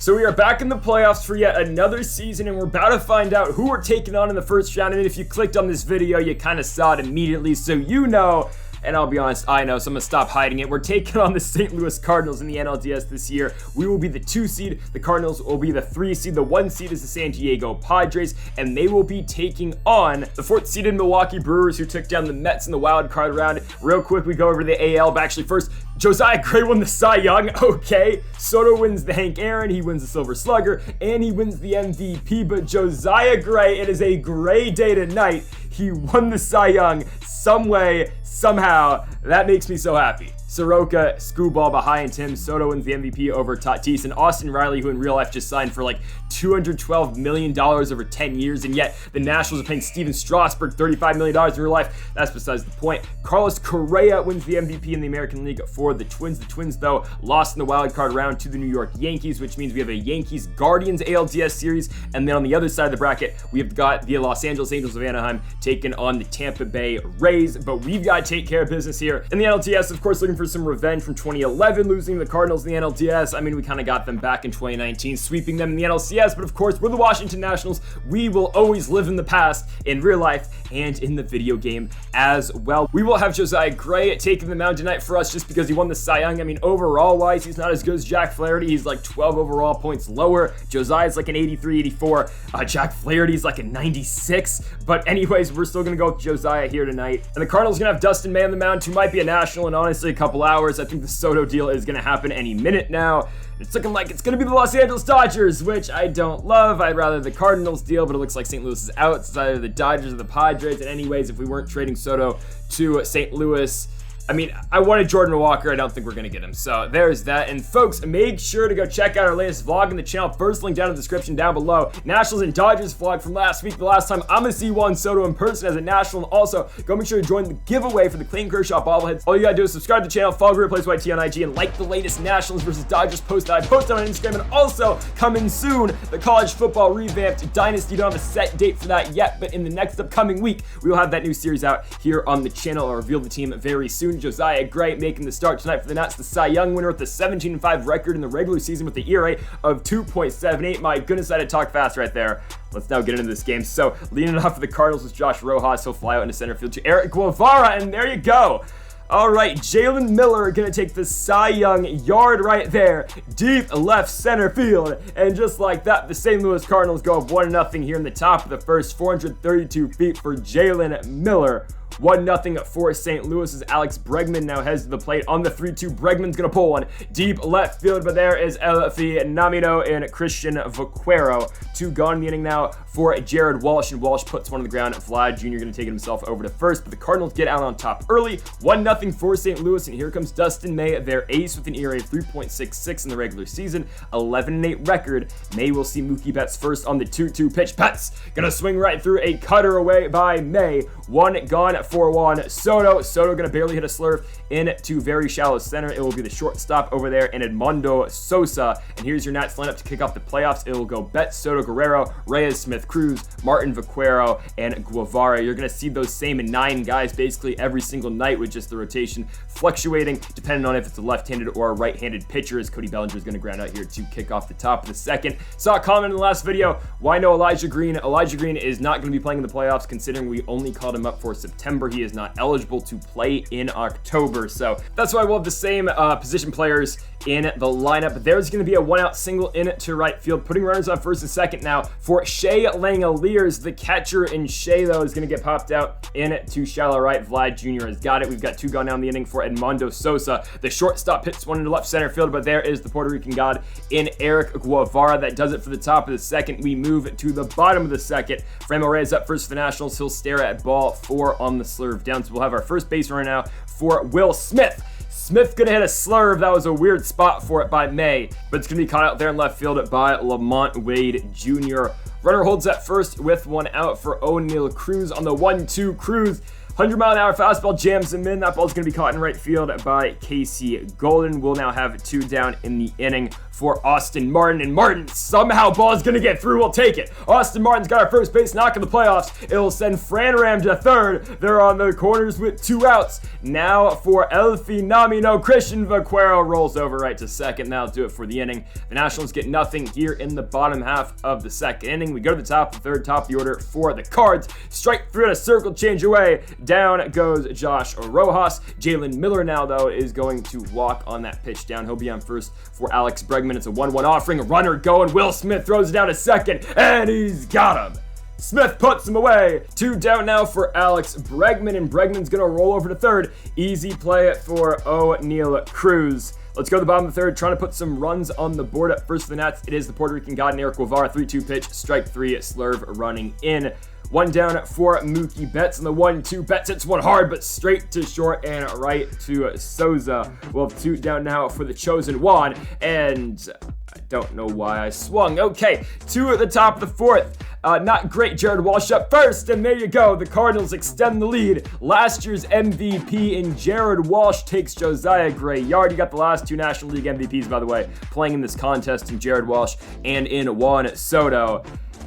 So we are back in the playoffs for yet another season, and we're about to find out who we're taking on in the first round. And if you clicked on this video, you kind of saw it immediately, so you know. And I'll be honest, I know, so I'm going to stop hiding it. We're taking on the St. Louis Cardinals in the NLDS this year. We will be the 2 seed. The Cardinals will be the 3 seed. The 1 seed is the San Diego Padres, and they will be taking on the 4th seeded Milwaukee Brewers, who took down the Mets in the wild card round. Real quick, we go over to the AL, but actually first, Josiah Gray won the Cy Young. Okay, Soto wins the Hank Aaron, he wins the Silver Slugger, and he wins the MVP. But Josiah Gray, it is a gray day tonight. He won the Cy Young some way, somehow. That makes me so happy. Soroka, Screwball behind him. Soto wins the MVP over Tatis, and Austin Riley, who in real life just signed for like $212 million over 10 years, and yet the Nationals are paying Steven Strasburg $35 million in real life. That's besides the point. Carlos Correa wins the MVP in the American League for the Twins. The Twins, though, lost in the wild card round to the New York Yankees, which means we have a Yankees-Guardians ALDS series, and then on the other side of the bracket, we've got the Los Angeles Angels of Anaheim taking on the Tampa Bay Rays, but we've got to take care of business here. In the NLDS, of course, looking for some revenge from 2011, losing the Cardinals in the NLDS. I mean, we kind of got them back in 2019, sweeping them in the NLCS, but of course, we're the Washington Nationals. We will always live in the past, in real life, and in the video game as well. We will have Josiah Gray taking the mound tonight for us just because he won the Cy Young. I mean, overall-wise, he's not as good as Jack Flaherty. He's like 12 overall points lower. Josiah's like an 83, 84. Jack Flaherty's like a 96. But anyways, we're still going to go with Josiah here tonight. And the Cardinals going to have Dustin May on the mound, who might be a National in honestly a couple hours. I think the Soto deal is going to happen any minute now. It's looking like it's going to be the Los Angeles Dodgers, which I don't love. I'd rather the Cardinals deal, but it looks like St. Louis is out. It's either the Dodgers or the Padres. And anyways, if we weren't trading Soto to St. Louis, I mean, I wanted Jordan Walker. I don't think we're going to get him. So there's that. And folks, make sure to go check out our latest vlog in the channel. First link down in the description down below. Nationals and Dodgers vlog from last week. The last time I'm going to see Juan Soto in person as a National. And also, go make sure to join the giveaway for the Clayton Kershaw bobbleheads. All you got to do is subscribe to the channel, follow GreedoPlaysYT on IG, and like the latest Nationals versus Dodgers post that I posted on Instagram. And also, coming soon, the college football revamped Dynasty. Don't have a set date for that yet, but in the next upcoming week, we will have that new series out here on the channel. I'll reveal the team very soon. Josiah Gray making the start tonight for the Nats, the Cy Young winner with a 17-5 record in the regular season with the ERA of 2.78. My goodness, I had to talk fast right there. Let's now get into this game. So, leading it off for the Cardinals was Josh Rojas. He'll fly out into center field to Eric Guevara, and there you go. All right, Jalen Miller going to take the Cy Young yard right there, deep left center field. And just like that, the St. Louis Cardinals go up 1-0 here in the top of the first, 432 feet for Jalen Miller. 1-0 for St. Louis as Alex Bregman now heads to the plate on the 3-2. Bregman's going to pull one deep left field, but there is Elfi Namino and Christian Vaquero. 2 gone in the inning now for Jared Walsh, and Walsh puts one on the ground. Vlad Jr. going to take it himself over to first, but the Cardinals get out on top early. 1-0 for St. Louis, and here comes Dustin May, their ace, with an ERA of 3.66 in the regular season, 11-8 record. May will see Mookie Betts first on the 2-2 pitch. Betts going to swing right through, a cutter away by May. 1 gone for Juan Soto. Soto going to barely hit a slurve into very shallow center. It will be the shortstop over there, and Edmundo Sosa. And here's your Nats lineup to kick off the playoffs. It will go Betts, Soto, Guerrero, Reyes, Smith, Cruz, Martin, Vaquero, and Guevara. You're going to see those same 9 guys basically every single night, with just the rotation fluctuating depending on if it's a left-handed or a right-handed pitcher, as Cody Bellinger is going to ground out here to kick off the top of the second. Saw a comment in the last video, why no Elijah Green? Elijah Green is not going to be playing in the playoffs, considering we only called him up for September. He is not eligible to play in October, so that's why we'll have the same position players in the lineup. But there's going to be a 1-out single in to right field, putting runners on first and second now for Shea Langoliers, the catcher, and Shea, though, is going to get popped out into shallow right. Vlad Jr. has got it. We've got 2 gone down the inning for Edmundo Sosa. The shortstop hits one into left center field, but there is the Puerto Rican god in Eric Guevara. That does it for the top of the second. We move to the bottom of the second. Franmil Reyes up first for the Nationals. He'll stare at ball 4 on the slurve down. So we'll have our first base runner now for Will Smith. Smith gonna hit a slurve. That was a weird spot for it by May, but it's gonna be caught out there in left field by Lamont Wade Jr. Runner holds at first with 1 out for O'Neal Cruz on the 1-2. Cruz 100-mile-an-hour fastball jams him in. That ball's going to be caught in right field by Casey Golden. We'll now have 2 down in the inning for Austin Martin. And Martin, somehow ball is going to get through. We'll take it. Austin Martin's got our first base knock in the playoffs. It'll send Fran Ram to third. They're on the corners with 2 outs. Now for El Phenomeno, Christian Vaquero rolls over right to second. That'll do it for the inning. The Nationals get nothing here in the bottom half of the second inning. We go to the top of the third, top of the order for the Cards. Strike 3 on a circle change away. Down goes Josh Rojas. Jalen Miller now, though, is going to walk on that pitch down. He'll be on first for Alex Bregman. It's a 1-1 offering. A runner going. Will Smith throws it down to second, and he's got him. Smith puts him away. 2 down now for Alex Bregman, and Bregman's going to roll over to third. Easy play for O'Neal Cruz. Let's go to the bottom of the third, trying to put some runs on the board. At first for the Nats, it is the Puerto Rican god, Eric Guevara. 3-2 pitch, strike 3, slurve running in. 1 down for Mookie Betts on the 1-2. Betts hits one hard, but straight to short and right to Souza. We'll have 2 down now for the chosen one, and I don't know why I swung. Okay, 2 at the top of the fourth. Not great. Jared Walsh up first, and there you go. The Cardinals extend the lead. Last year's MVP in Jared Walsh takes Josiah Gray-Yard. You got the last 2 National League MVPs, by the way, playing in this contest in Jared Walsh and in Juan Soto.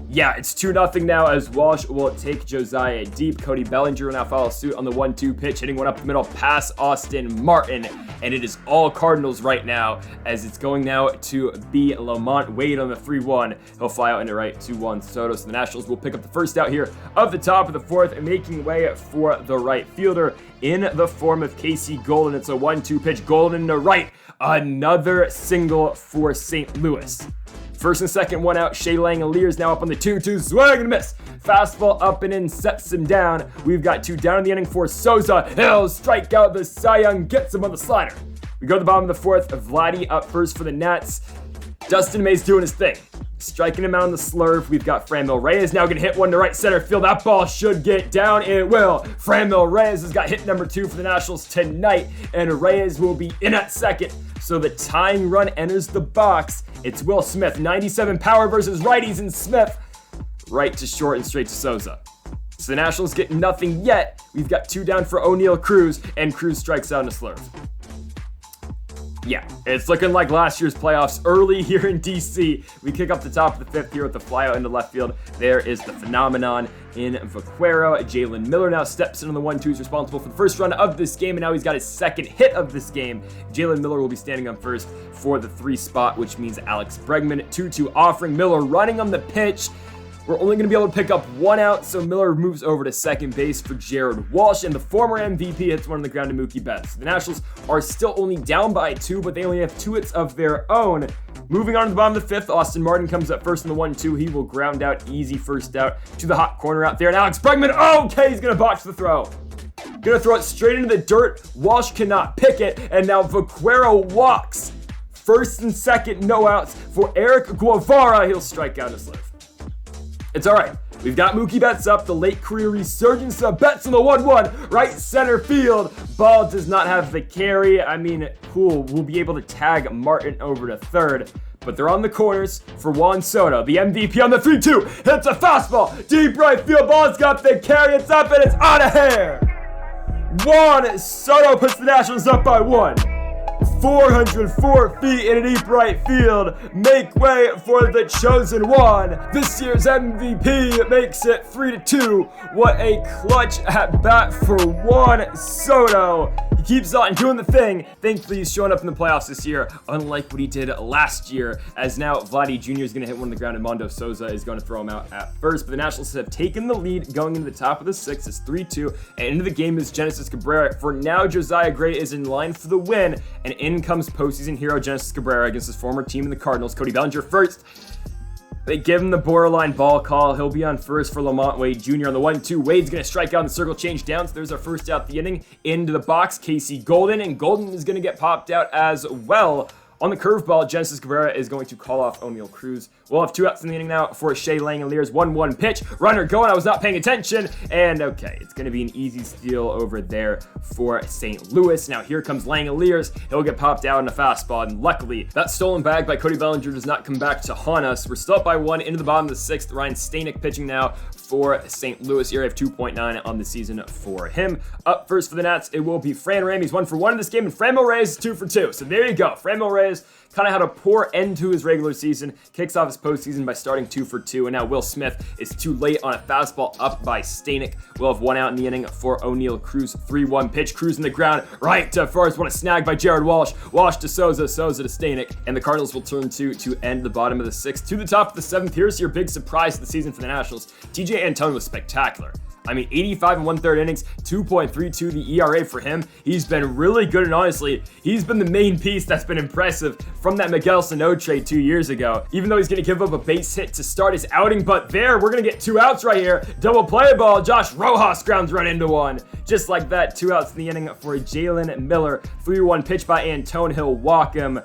Yeah, it's 2-0 now as Walsh will take Josiah deep. Cody Bellinger will now follow suit on the 1-2 pitch, hitting one up the middle past Austin Martin. And it is all Cardinals right now as it's going now to be Lamont Wade on the 3-1. He'll fly out into right to Juan Soto. So the Nationals will pick up the first out here of the top of the fourth and making way for the right fielder in the form of Casey Golden. It's a 1-2 pitch. Golden to right. Another single for St. Louis. First and second, 1 out. Shea Langolier is now up on the 2-2. Swing and miss. Fastball up and in, sets him down. We've got 2 down in the inning for Souza. He'll strike out the Cy Young, gets him on the slider. We go to the bottom of the fourth. Vladdy up first for the Nats. Dustin May's doing his thing. Striking him out on the slurve. We've got Franmil Reyes now going to hit one to right center field. That ball should get down. It will. Franmil Reyes has got hit number 2 for the Nationals tonight, and Reyes will be in at second. So the tying run enters the box. It's Will Smith. 97 power versus righties, and Smith right to short and straight to Souza. So the Nationals get nothing yet. We've got 2 down for O'Neal Cruz, and Cruz strikes out in a slurve. Yeah, it's looking like last year's playoffs early here in DC. We kick up the top of the fifth here with the flyout into left field. There is the phenomenon in Vaquero. Jalen Miller now steps in on the 1-2. He's responsible for the first run of this game, and now he's got his second hit of this game. Jalen Miller will be standing on first for the 3 spot, which means Alex Bregman. 2-2 offering. Miller running on the pitch. We're only going to be able to pick up 1 out, so Miller moves over to second base for Jared Walsh, and the former MVP hits one on the ground to Mookie Betts. The Nationals are still only down by 2, but they only have 2 hits of their own. Moving on to the bottom of the fifth, Austin Martin comes up first in the 1-2. He will ground out, easy first out to the hot corner out there, and Alex Bregman, okay, he's going to botch the throw. Going to throw it straight into the dirt. Walsh cannot pick it, and now Vaquero walks. First and second, no outs for Eric Guevara. He'll strike out his lift. It's all right. We've got Mookie Betts up, the late career resurgence of Betts on the 1-1, right center field. Ball does not have the carry. I mean, cool. We'll be able to tag Martin over to third, but they're on the corners for Juan Soto. The MVP on the 3-2 hits a fastball. Deep right field. Ball's got the carry. It's up and it's out of here. Juan Soto puts the Nationals up by 1. 404 feet in a deep right field. Make way for the chosen one. This year's MVP makes it 3-2. What a clutch at bat for Juan Soto. He keeps on doing the thing. Thankfully, he's showing up in the playoffs this year, unlike what he did last year, as now Vladdy Jr. is going to hit one on the ground and Mondo Souza is going to throw him out at first. But the Nationals have taken the lead going into the top of the 6th. It's 3-2, and into the game is Genesis Cabrera. For now, Josiah Gray is in line for the win, and in comes postseason hero Genesis Cabrera against his former team in the Cardinals. Cody Bellinger first. They give him the borderline ball call. He'll be on first for Lamont Wade Jr. on the 1-2. Wade's going to strike out in the circle change down. So there's our first out the inning. Into the box, Casey Golden. And Golden is going to get popped out as well On the curveball, Genesis Cabrera is going to call off O'Neal Cruz. We'll have 2 outs in the inning now for Shea Langoliers. 1-1 pitch. Runner going. I was not paying attention. And okay, it's going to be an easy steal over there for St. Louis. Now here comes Langoliers. He'll get popped out in a fastball. And luckily, that stolen bag by Cody Bellinger does not come back to haunt us. We're still up by 1 into the bottom of the 6th. Ryan Stanek pitching now for St. Louis. ERA of 2.9 on the season for him. Up first for the Nats, it will be Fran Ram. He's 1 for 1 in this game, and Franmil Reyes is 2 for 2. So there you go. Franmil Reyes kind of had a poor end to his regular season, kicks off his postseason by starting 2 for 2, and now Will Smith is too late on a fastball up by Stanek. We'll have 1 out in the inning for O'Neal Cruz. 3-1 pitch, Cruz in the ground, right to first, what a snag by Jared Walsh. Walsh to Souza, Souza to Stanek, and the Cardinals will turn to end the bottom of the 6th. To the top of the 7th, here's your big surprise of the season for the Nationals. TJ Antone was spectacular. I mean, 85 and 1/3 innings, 2.32 the ERA for him. He's been really good, and honestly, he's been the main piece that's been impressive from that Miguel Sano trade 2 years ago. Even though he's going to give up a base hit to start his outing, but there, we're going to get 2 outs right here. Double play ball, Josh Rojas grounds right into 1. Just like that, 2 outs in the inning for Jalen Miller. 3-1 pitch by Antone, he'll walk him.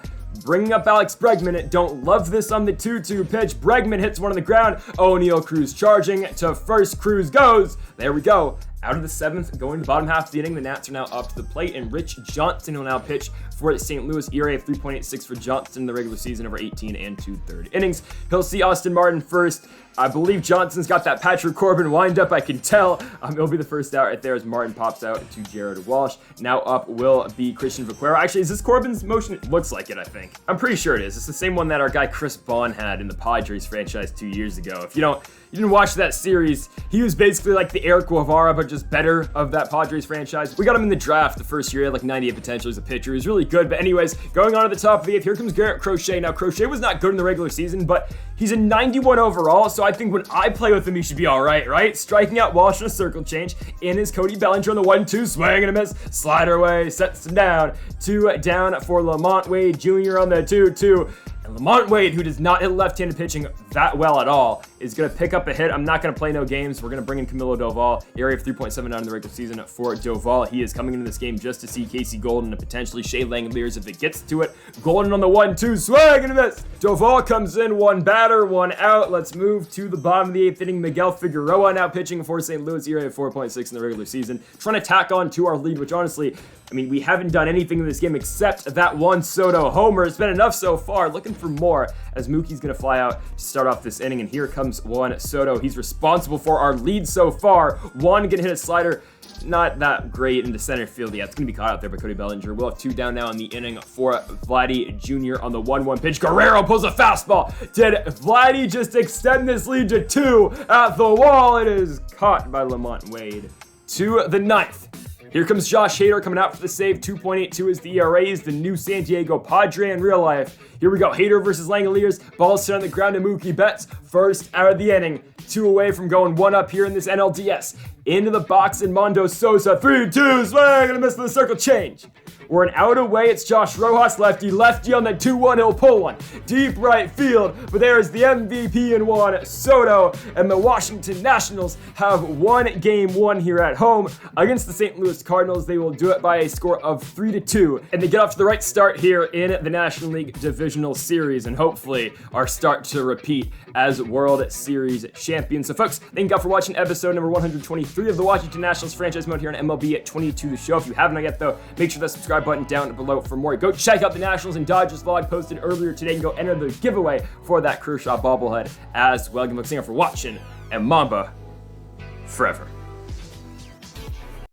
Bringing up Alex Bregman. Don't love this on the 2-2 pitch. Bregman hits one on the ground. O'Neal Cruz charging to first. Cruz goes. There we go. Out of the 7th, going to the bottom half of the inning, the Nats are now up to the plate, and Rich Johnson will now pitch for St. Louis. ERA of 3.86 for Johnson in the regular season over 18 and 2/3 innings. He'll see Austin Martin first. I believe Johnson's got that Patrick Corbin windup, I can tell. It'll be the first out right there as Martin pops out to Jared Walsh. Now up will be Christian Vaquero. Actually, is this Corbin's motion? It looks like it, I think. I'm pretty sure it is. It's the same one that our guy Chris Bond had in the Padres franchise 2 years ago. If you didn't watch that series, he was basically like the Eric Guevara, but just better of that Padres franchise. We got him in the draft the first year. He had like 98 potential as a pitcher. He was really good. But anyways, going on to the top of the 8th, here comes Garrett Crochet. Now, Crochet was not good in the regular season, but he's a 91 overall, so I think when I play with him, he should be all right, right? Striking out Walsh on a circle change. In is Cody Bellinger on the 1-2, swing and a miss. Slider away, sets him down. 2 down for Lamont Wade Jr. on the 2-2. And Lamont Wade, who does not hit left-handed pitching that well at all, is going to pick up a hit. I'm not going to play no games. We're going to bring in Camilo Doval. Area of 3.79 in the regular season for Doval. He is coming into this game just to see Casey Golden and potentially Shea Langoliers if it gets to it. Golden on the 1-2, swing and a miss. Doval comes in, 1 batter, 1 out. Let's move to the bottom of the 8th inning. Miguel Figueroa now pitching for St. Louis. Area of 4.6 in the regular season. Trying to tack on to our lead, which honestly, I mean, we haven't done anything in this game except that 1 Soto homer. It's been enough so far. Looking for more as Mookie's going to fly out to start off this inning. And here comes 1 Soto. He's responsible for our lead so far. 1 going to hit a slider. Not that great into center field. Yeah, it's going to be caught out there by Cody Bellinger. We'll have 2 down now in the inning for Vladdy Jr. on the 1-1 pitch. Guerrero pulls a fastball. Did Vladdy just extend this lead to 2 at the wall? It is caught by Lamont Wade. To the 9th. Here comes Josh Hader coming out for the save. 2.82 is the ERA. He's the new San Diego Padre in real life. Here we go. Hader versus Langoliers. Ball set on the ground to Mookie Betts. First out of the inning. 2 away from going 1 up here in this NLDS. Into the box and Mondo Sosa. 3-2. Swing and a miss with the circle change. We're an out away. It's Josh Rojas, lefty on the 2-1. He'll pull one deep right field. But there's the MVP in 1, Soto. And the Washington Nationals have won game 1 here at home against the St. Louis Cardinals. They will do it by a score of 3-2. And they get off to the right start here in the National League Divisional Series. And hopefully our start to repeat as World Series champions. So folks, thank you all for watching episode number 123 of the Washington Nationals franchise mode here on MLB at 22 The Show. If you haven't yet though, make sure to subscribe button down below for more. Go check out the Nationals and Dodgers vlog posted earlier today and go enter the giveaway for that Kershaw bobblehead as well. Thanks for watching, and Mamba forever.